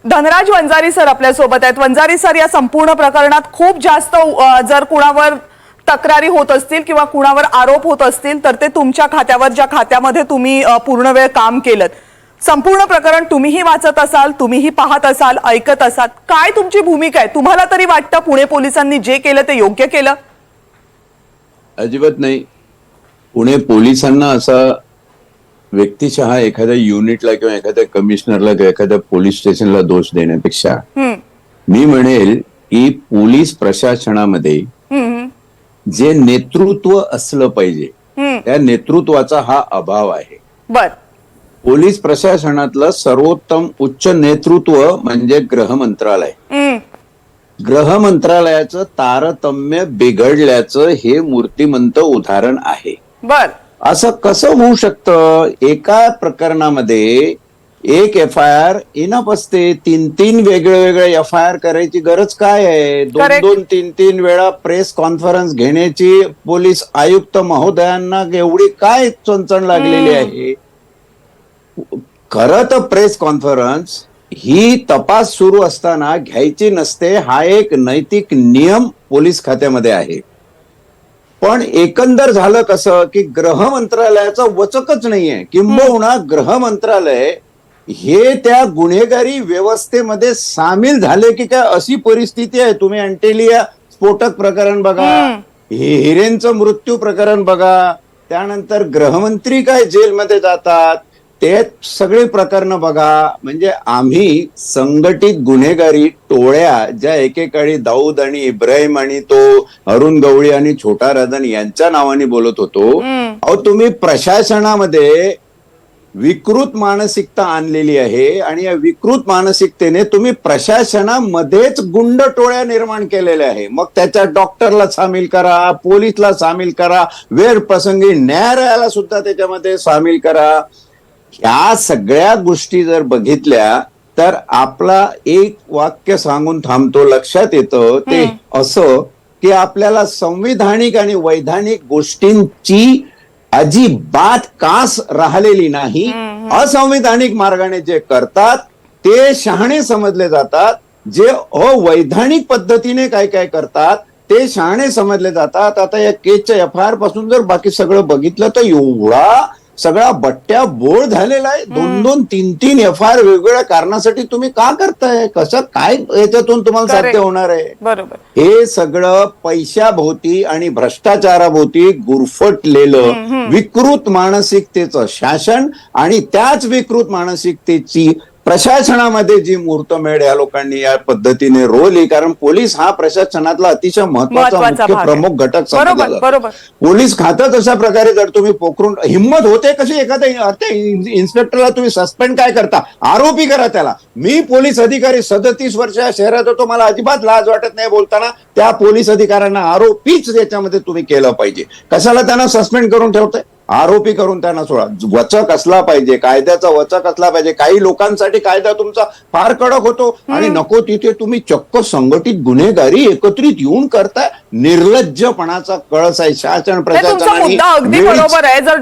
Dhanraj Vanjari sir आपल्या सोबत आहेत। वंजारी सर, या संपूर्ण प्रकरणात खूप जास्त जर कुणावर तक्रारी होत असतील किंवा कुणावर आरोप होत असतील तर ते तुमच्या खात्यावर, ज्या खात्यामध्ये तुम्ही पूर्ण वेळ काम केलं, संपूर्ण प्रकरण तुम्हीही वाचत असाल, तुम्हीही पाहत असाल, ऐकत असाल, काय तुमची भूमिका आहे? तुम्हाला तरी वाटतं पुणे पोलिसांनी जे केलं ते योग्य केलं? अजिबात नाही। पुणे पोलिसांना असा व्यक्तिशः एखाद्या युनिटला किंवा एखाद्या कमिशनरला किंवा एखाद्या पोलीस स्टेशनला दोष देण्यापेक्षा मी म्हणेल की पोलीस प्रशासनामध्ये जे नेतृत्व असलं पाहिजे त्या नेतृत्वाचा हा अभाव आहे। बर, पोलीस प्रशासनातलं सर्वोत्तम उच्च नेतृत्व म्हणजे गृह मंत्रालय। गृह मंत्रालयाचं तारतम्य बिघडल्याचं हे मूर्तिमंत उदाहरण आहे। बर, असं कसं होऊ शकतं? एका प्रकरणामध्ये एक FIR इनफ असते, तीन वेगळे FIR करायची गरज काय आहे? दोन तीन वेळा प्रेस कॉन्फरन्स घेण्याची पोलीस आयुक्त महोदयांना एवढी काय चणचण लागलेली आहे? खरं तर प्रेस कॉन्फरन्स ही तपास सुरू असताना घ्यायची नसते, हा एक नैतिक नियम पोलीस खात्यामध्ये आहे। पण एकंदर झालं कसं की गृह मंत्रालयाचं वचकच नाहीये, किंबहुना गृह मंत्रालय हे त्या गुन्हेगारी व्यवस्थेमध्ये सामील झाले की काय अशी परिस्थिती आहे। तुम्ही अंटेलिया स्फोटक प्रकरण बघा, हिरेंचं मृत्यू प्रकरण बघा, त्यानंतर गृहमंत्री काय जेलमध्ये जातात, ते सगळे प्रकरण बघा। म्हणजे आम्ही संघटित गुन्हेगारी टोळ्या ज्या एकेकाळी दाऊद आणि इब्राहिम आणि तो अरुण गवळी आणि छोटा राजन यांच्या नावाने बोलत होतो, अहो तुम्ही प्रशासनामध्ये विकृत मानसिकता आणलेली आहे आणि या विकृत मानसिकतेने तुम्ही प्रशासनामध्येच गुंड टोळ्या निर्माण केलेल्या आहे। मग त्याच्या डॉक्टरला सामील करा, पोलीसला सामील करा, वेळ प्रसंगी न्यायालयाला सुद्धा त्याच्यामध्ये सामील करा। ह्या सगळ्या गोष्टी जर बघितल्या तर आपला एक वाक्य सांगून थांबतो, लक्षात येतं ते असं की आपल्याला संविधानिक आणि वैधानिक गोष्टींची अजिबात कास राहिलेली नाही। असंविधानिक मार्गाने जे करतात ते शहाणे समजले जातात, जे अवैधानिक पद्धतीने काय काय करतात ते शहाणे समजले जातात। आता या केसच्या FIR पासून जर बाकी सगळं बघितलं तर एवढा सगळा बट्ट्या बोळ झालेला आहे। दोन तीन FIR वेगवेगळ्या कारणासाठी तुम्ही का करताय? कसं काय याच्यातून तुम्हाला साध्य होणार आहे? बरोबर, हे सगळं पैशाभोवती आणि भ्रष्टाचाराभोवती गुरफटलेलं विकृत मानसिकतेचं शासन आणि त्याच विकृत मानसिकतेची प्रशासनामध्ये जी मुहूर्तमेढ या लोकांनी या पद्धतीने रोवली। कारण पोलीस हा प्रशासनातला अतिशय महत्वाचा मुख्य प्रमुख घटक समजला जातो। पोलीस खातच अशा प्रकारे जर तुम्ही पोखरून हिंमत होते कशी एखाद्या इन्स्पेक्टरला तुम्ही सस्पेंड काय करता? आरोपी करा त्याला। मी पोलीस अधिकारी 37 वर्ष या शहरात होतो, मला अजिबात लाज वाटत नाही बोलताना। त्या पोलीस अधिकाऱ्यांना आरोपीच याच्यामध्ये तुम्ही केलं पाहिजे। कशाला त्यांना सस्पेंड करून ठेवताय? आरोपी करून त्यांना सोडा। वचक असला पाहिजे, कायद्याचा वचक असला पाहिजे। काही लोकांसाठी कायदा तुमचा फार कडक होतो आणि नको तिथे तुम्ही चक्क संघटित गुन्हेगारी एकत्रित येऊन करताय। निर्लज्जपणाचा कळस आहे शासन प्रशासनाने। अगदी बरोबर आहे। जर